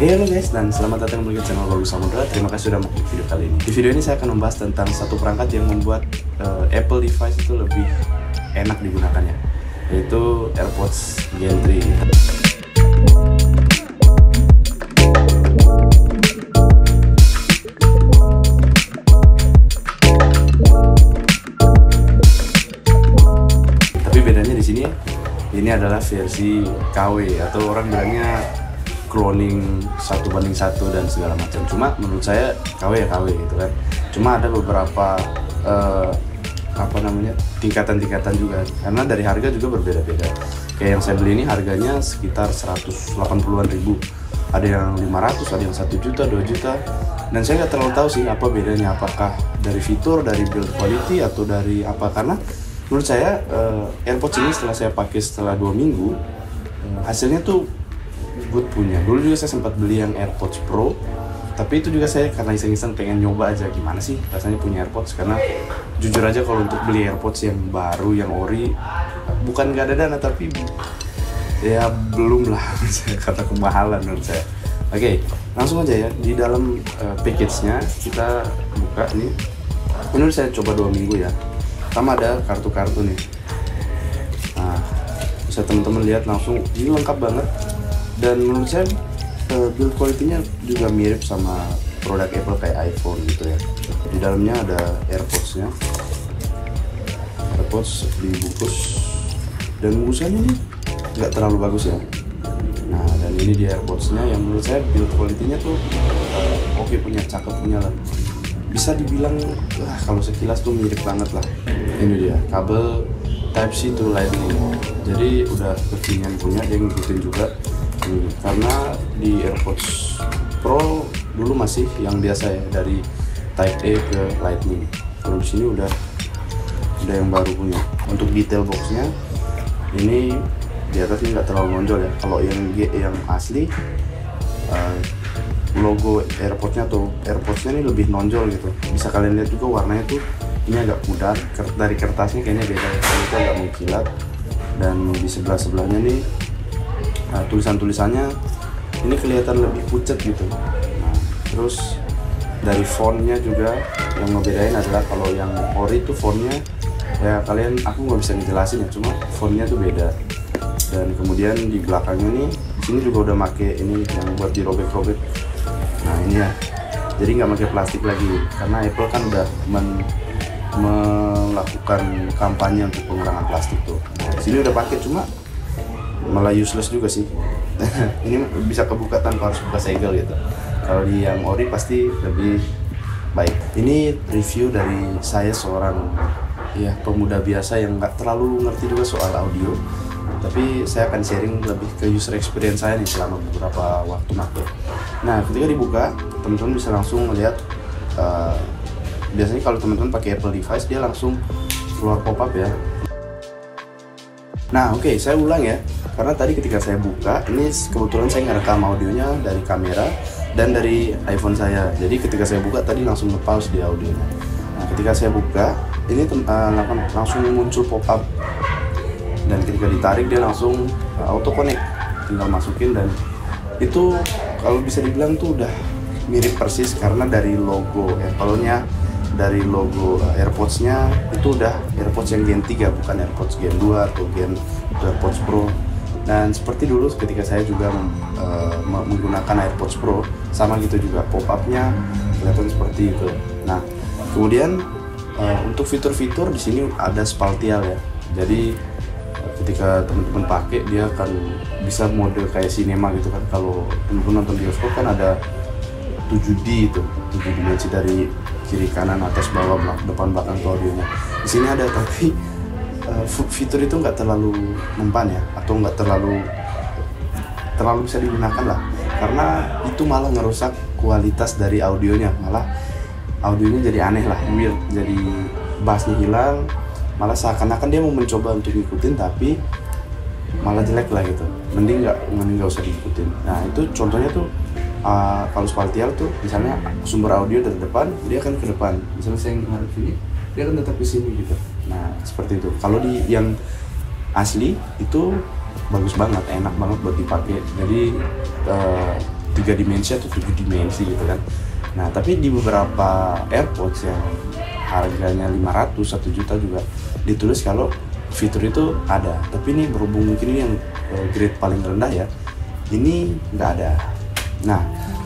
Hey halo guys, dan selamat datang kembali ke channel Bagus Samudra. Terima kasih sudah mengklik video kali ini. Di video ini saya akan membahas tentang satu perangkat yang membuat Apple device itu lebih enak digunakannya, yaitu AirPods Gen 3. Tapi bedanya di sini, ini adalah versi KW atau orang bilangnya cloning 1:1 dan segala macam. Cuma menurut saya KW ya KW gitu kan. Cuma ada beberapa tingkatan-tingkatan juga, karena dari harga juga berbeda-beda. Kayak yang saya beli ini harganya sekitar 180-an ribu. Ada yang 500, ada yang 1 juta, 2 juta. Dan saya nggak terlalu tahu sih apa bedanya, apakah dari fitur, dari build quality, atau dari apa. Karena menurut saya AirPods ini setelah saya pakai setelah 2 minggu, hasilnya tuh good punya. Dulu juga saya sempat beli yang AirPods Pro, tapi itu juga saya karena iseng-iseng pengen nyoba aja gimana sih rasanya punya AirPods. Karena jujur aja kalau untuk beli AirPods yang baru, yang ori, bukan nggak ada dana, tapi ya belum lah kata kemahalan menurut saya. Oke, langsung aja ya di dalam package-nya kita buka nih. Ini udah saya coba 2 minggu ya. Pertama ada kartu-kartu nih. Nah, bisa teman-teman lihat langsung, ini lengkap banget. Dan menurut saya build quality-nya juga mirip sama produk Apple kayak iPhone gitu ya. Di dalamnya ada AirPods-nya. AirPods dibungkus, dan bungkusannya ini nggak terlalu bagus ya. Nah, dan ini di AirPods-nya yang menurut saya build quality-nya tuh oke, punya, cakep punya lah. Bisa dibilang kalau sekilas tuh mirip banget lah. Ini dia kabel Type-C to Lightning. Jadi udah kekinian punya, dia ngikutin juga. Karena di AirPods Pro dulu masih yang biasa ya, dari Type A ke Lightning. Kalau di sini udah yang baru punya. Untuk detail boxnya ini di atas ini nggak terlalu nonjol ya. Kalau yang asli logo AirPods-nya atau AirPods-nya ini lebih nonjol gitu. Bisa kalian lihat juga warnanya tuh ini agak pudar. Dari kertasnya kayaknya beda ya, itu agak mengkilat. Dan di sebelah-sebelahnya nih tulisan-tulisannya ini kelihatan lebih pucat gitu. Nah, terus dari fontnya juga yang ngebedain adalah kalau yang ori itu fontnya ya kalian, aku nggak bisa ngejelasin ya, cuma fontnya tuh beda. Dan kemudian di belakangnya nih, di sini juga udah make ini yang buat dirobek-robek. Nah ini ya, jadi nggak pakai plastik lagi karena Apple kan udah melakukan kampanye untuk pengurangan plastik tuh. Nah, di sini udah pakai, cuma malah useless juga sih. Ini bisa kebuka tanpa harus buka segel gitu. Kalau di yang ori pasti lebih baik. Ini review dari saya, seorang ya pemuda biasa yang nggak terlalu ngerti juga soal audio, tapi saya akan sharing lebih ke user experience saya nih selama beberapa waktu pakai. Nah, ketika dibuka, teman-teman bisa langsung melihat. Biasanya kalau teman-teman pakai Apple device, dia langsung keluar pop-up ya. Nah, oke, saya ulang ya. Karena tadi ketika saya buka, ini kebetulan saya ngerekam audionya dari kamera dan dari iPhone saya. Jadi ketika saya buka tadi langsung nge-pause di audionya. Nah, ketika saya buka, ini langsung muncul pop-up. Dan ketika ditarik dia langsung auto connect. Tinggal masukin, dan itu kalau bisa dibilang tuh udah mirip persis karena dari logo Apple-nya, dari logo AirPods-nya itu udah AirPods yang Gen 3, bukan AirPods Gen 2 atau AirPods Pro. Dan seperti dulu ketika saya juga menggunakan AirPods Pro, sama gitu juga pop-up-nya kelihatan seperti itu. Nah, kemudian untuk fitur-fitur di sini ada spatial ya. Jadi ketika teman-teman pakai, dia akan bisa mode kayak cinema gitu kan. Kalau teman-teman nonton bioskop kan ada 7D itu, 7 dimensi dari kiri kanan atas bawah depan belakang tuh audionya. Di sini ada, tapi fitur itu nggak terlalu mempan ya, atau nggak terlalu bisa digunakan lah, karena itu malah ngerusak kualitas dari audionya. Malah audionya jadi aneh lah, weird, jadi bassnya hilang, malah seakan-akan dia mau mencoba untuk ngikutin tapi malah jelek lah gitu. Mending nggak usah diikutin. Nah, itu contohnya tuh kalau spatial tuh misalnya sumber audio dari depan, dia akan ke depan. Misalnya saya ngarep sini, dia akan tetap ke sini gitu. Nah, seperti itu. Kalau di yang asli itu bagus banget, enak banget buat dipakai. Jadi 3 dimensi atau 7 dimensi gitu kan. Nah tapi di beberapa AirPods yang harganya 500 1 juta juga ditulis kalau fitur itu ada, tapi ini berhubung mungkin ini yang grade paling rendah ya, ini nggak ada. Nah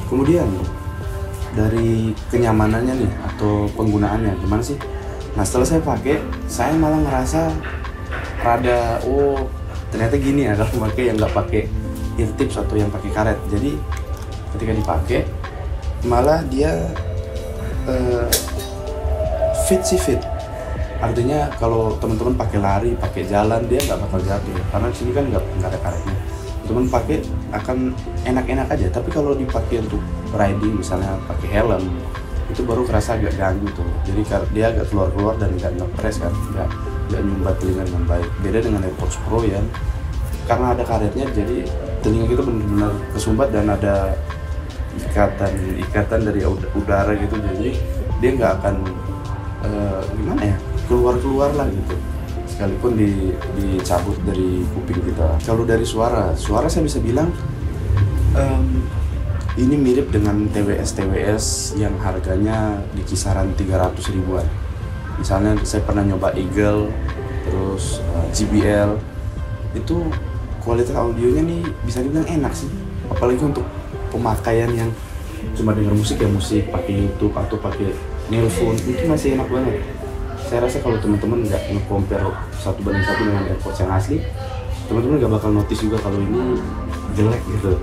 kemudian dari kenyamanannya nih atau penggunaannya gimana sih? Nah setelah saya pakai, saya malah ngerasa rada ternyata gini ya kalau pakai yang nggak pakai ear tips atau yang pakai karet. Jadi ketika dipakai malah dia fit. Artinya kalau teman-teman pakai lari, pakai jalan, dia nggak bakal jatuh karena di sini kan nggak ada karetnya. Teman pakai akan enak-enak aja. Tapi kalau dipakai untuk riding misalnya pakai helm, itu baru kerasa agak ganggu tuh. Jadi dia agak keluar dan nggak ngepres kan, nggak nyumbat telinga dengan baik. Beda dengan AirPods Pro ya, karena ada karetnya, jadi telinga kita benar-benar kesumbat dan ada ikatan dari udara gitu. Jadi dia nggak akan gimana ya, keluar lah gitu, sekalipun dicabut dari kuping kita. Kalau dari suara saya bisa bilang ini mirip dengan TWS yang harganya di kisaran 300 ribuan. Misalnya saya pernah nyoba Eagle, terus JBL, itu kualitas audionya nih bisa dibilang enak sih, apalagi untuk pemakaian yang cuma dengar musik pakai YouTube atau pakai earphone, itu masih enak banget. Saya rasa kalau teman-teman nggak nge-compare 1:1 dengan AirPods yang asli, teman-teman nggak bakal notice juga kalau ini jelek gitu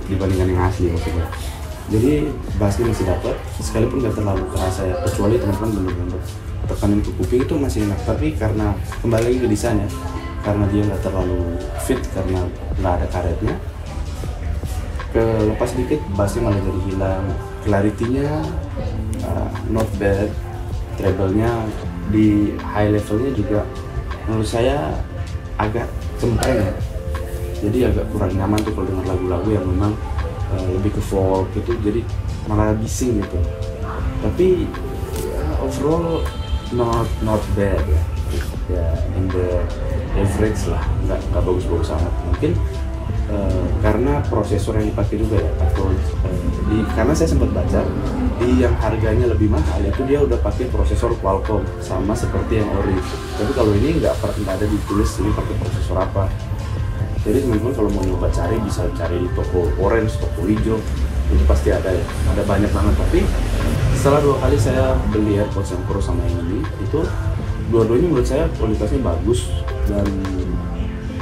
dibandingkan yang asli maksudnya. Jadi bassnya masih dapat, sekalipun nggak terlalu kerasa ya, kecuali teman-teman benar-benar tekanin ke kuping itu masih enak. Tapi karena kembali lagi ke desainnya, karena dia nggak terlalu fit karena nggak ada karetnya, lepas dikit bassnya malah jadi hilang. Clarity-nya not bad, treble-nya di high levelnya juga menurut saya agak cempreng ya, jadi agak kurang nyaman tuh kalau dengar lagu-lagu yang memang lebih ke folk gitu, jadi malah bising gitu. Tapi overall not bad ya, in the average lah, nggak bagus-bagus amat. Mungkin karena prosesor yang dipakai juga ya, atau karena saya sempat baca di yang harganya lebih mahal itu dia udah pakai prosesor Qualcomm sama seperti yang ori. Tapi kalau ini nggak ada ditulis ini pakai prosesor apa. Jadi teman-teman kalau mau nyoba cari, bisa cari di toko orange, toko hijau, itu pasti ada ya, ada banyak banget. Tapi setelah 2 kali saya beli AirPods yang Pro sama yang ini, itu dua-duanya menurut saya kualitasnya bagus dan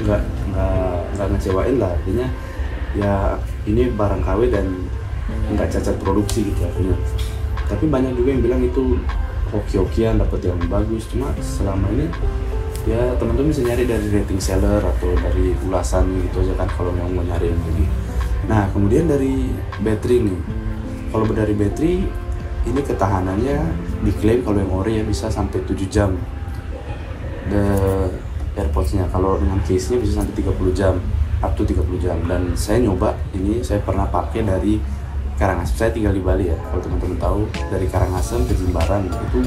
nggak ngecewain lah. Artinya ya ini barang KW dan nggak cacat produksi gitu artinya. Tapi banyak juga yang bilang itu hoki-hokian dapat yang bagus. Cuma selama ini ya teman-teman bisa nyari dari rating seller atau dari ulasan gitu aja kan kalau yang mau nyari yang begini. Nah kemudian dari baterai nih, kalau dari baterai ini ketahanannya diklaim kalau yang ori ya bisa sampai 7 jam AirPods-nya. Kalau dengan case-nya bisa sampai 30 jam, up to 30 jam. Dan saya nyoba ini, saya pernah pakai dari Karangasem. Saya tinggal di Bali ya, kalau teman-teman tahu, dari Karangasem ke Jimbaran itu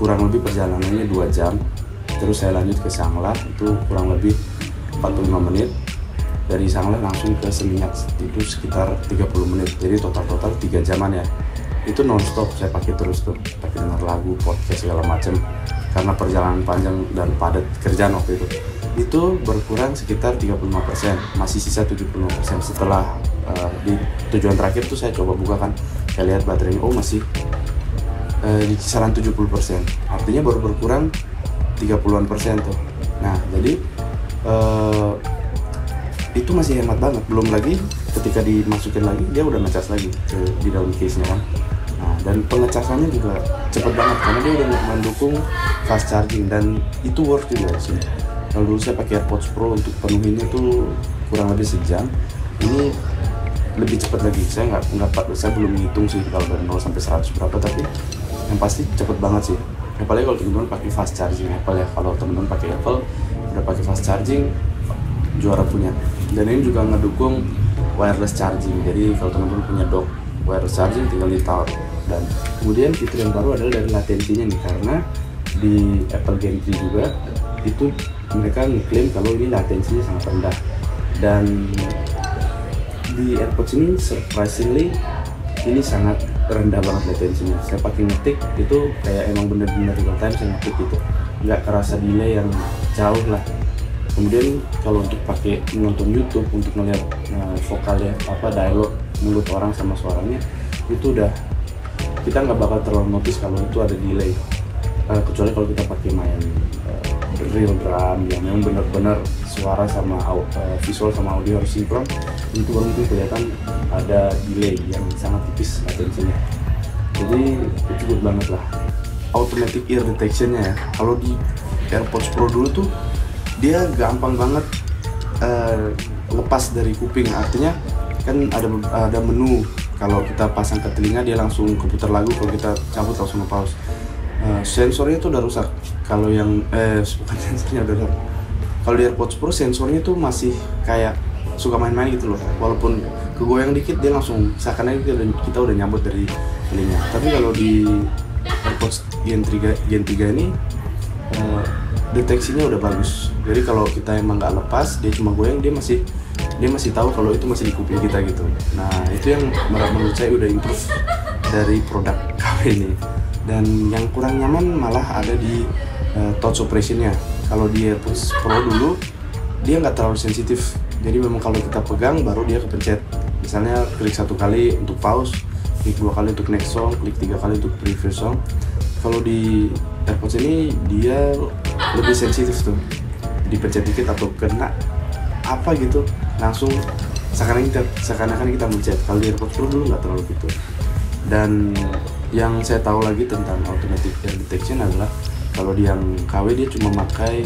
kurang lebih perjalanannya 2 jam. Terus saya lanjut ke Sanglah, itu kurang lebih 45 menit. Dari Sanglah langsung ke Seminyak itu sekitar 30 menit. Jadi total 3 jaman ya. Itu non-stop saya pakai terus tuh, pakai denger lagu, podcast segala macam. Karena perjalanan panjang dan padat kerjaan waktu itu berkurang sekitar 35%, masih sisa 75%. Setelah di tujuan terakhir tuh saya coba buka kan, saya lihat baterainya masih di kisaran 70%, artinya baru berkurang 30-an% tuh. Nah jadi itu masih hemat banget. Belum lagi ketika dimasukin lagi dia udah ngecas lagi di dalam case-nya kan. Nah, dan pengecasannya juga cepet banget karena dia udah mendukung fast charging dan itu worth juga sih. Kalau dulu saya pakai AirPods Pro untuk penuhinnya tuh kurang lebih sejam, ini lebih cepat lagi. Saya belum ngitung sih kalau dari 0 sampai 100 berapa, tapi yang pasti cepet banget sih. Apalagi kalau teman-teman pakai fast charging Apple ya. Kalau teman-teman pakai Apple udah pakai fast charging, juara punya. Dan ini juga ngedukung wireless charging. Jadi kalau teman-teman punya dock wireless charging tinggal ditaruh. Dan kemudian fitur yang baru adalah dari latensinya nih, karena di Apple Gen 3 juga itu mereka ngeklaim kalau ini latensinya sangat rendah. Dan di AirPods ini surprisingly ini sangat rendah banget latensinya. Saya pakai ngetik itu kayak emang bener-bener real time saya ngetik gitu, nggak kerasa delay yang jauh lah. Kemudian kalau untuk pakai menonton YouTube untuk melihat vokalnya dialog mulut orang sama suaranya itu udah kita nggak bakal terlalu notice kalau itu ada delay, kecuali kalau kita pakai main real drum yang memang benar-benar suara sama visual sama audio harus sinkron, itu baru mungkin kelihatan ada delay yang sangat tipis latensinya. Jadi itu good banget lah. Automatic ear detectionnya ya, kalau di AirPods Pro dulu tuh dia gampang banget lepas dari kuping, artinya kan ada menu, kalau kita pasang ke telinga dia langsung keputar lagu, kalau kita cabut langsung nge-pause. Sensornya tuh udah rusak. Kalau yang bukan sensornya udah rusak. Kalau di AirPods Pro sensornya tuh masih kayak suka main-main gitu loh. Walaupun kegoyang dikit dia langsung seakan-akan kita udah nyambut dari telinga. Tapi kalau di AirPods Gen 3 ini deteksinya udah bagus. Jadi kalau kita emang nggak lepas, dia cuma goyang, dia masih tahu kalau itu masih di kuping kita gitu. Nah itu yang menurut saya udah improve dari produk KW ini. Dan yang kurang nyaman malah ada di touch operation-nya. Kalau di AirPods Pro dulu dia nggak terlalu sensitif, jadi memang kalau kita pegang baru dia kepencet. Misalnya klik 1 kali untuk pause, klik 2 kali untuk next song, klik 3 kali untuk previous song. Kalau di AirPods ini dia lebih sensitif tuh, dipencet dikit atau kena apa gitu langsung seakan-akan kita mencet. Kalau di AirPods Pro dulu nggak terlalu gitu. Dan yang saya tahu lagi tentang automatic ear detection adalah kalau di yang KW dia cuma pakai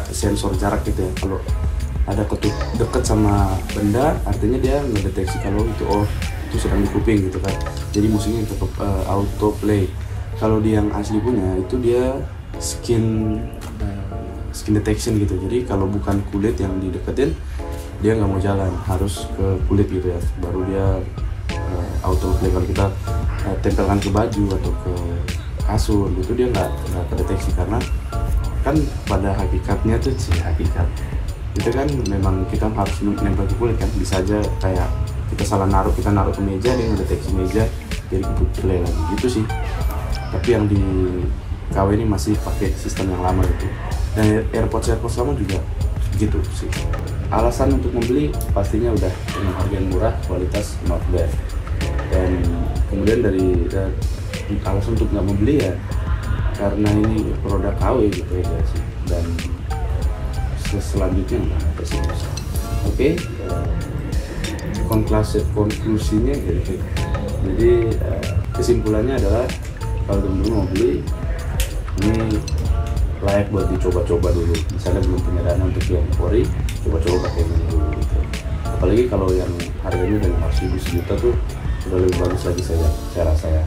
sensor jarak gitu ya. Kalau ada deket sama benda, artinya dia ngedeteksi kalau itu sedang di kuping gitu kan. Jadi musiknya tetap auto play. Kalau di yang asli punya itu dia skin detection gitu. Jadi kalau bukan kulit yang dideketin, dia nggak mau jalan, harus ke kulit gitu ya, baru dia auto play. Kalau kita tempelkan ke baju atau ke kasur gitu dia nggak terdeteksi, karena kan pada hakikatnya tuh hakikat itu kan memang kita harus nempel ke kulit kan. Bisa aja kayak kita salah naruh ke meja, dia ngedeteksi meja jadi kebut play lagi gitu sih. Tapi yang di KW ini masih pakai sistem yang lama gitu. Dan AirPods lama juga gitu sih. Alasan untuk membeli pastinya udah dengan harga yang murah, kualitas not bad. Dan kemudian dari alasan untuk nggak membeli ya karena ini produk KW gitu ya guys. Dan selanjutnya nggak ada sih. Oke, konklusinya gitu. Jadi kesimpulannya adalah kalau teman-teman mau beli ini layak buat dicoba-coba dulu. Misalnya belum punya dana untuk yang ori, coba-coba pakai ini dulu gitu. Apalagi kalau yang harganya udah 500.000 sejuta tuh udah lebih bagus lagi saya rasa ya.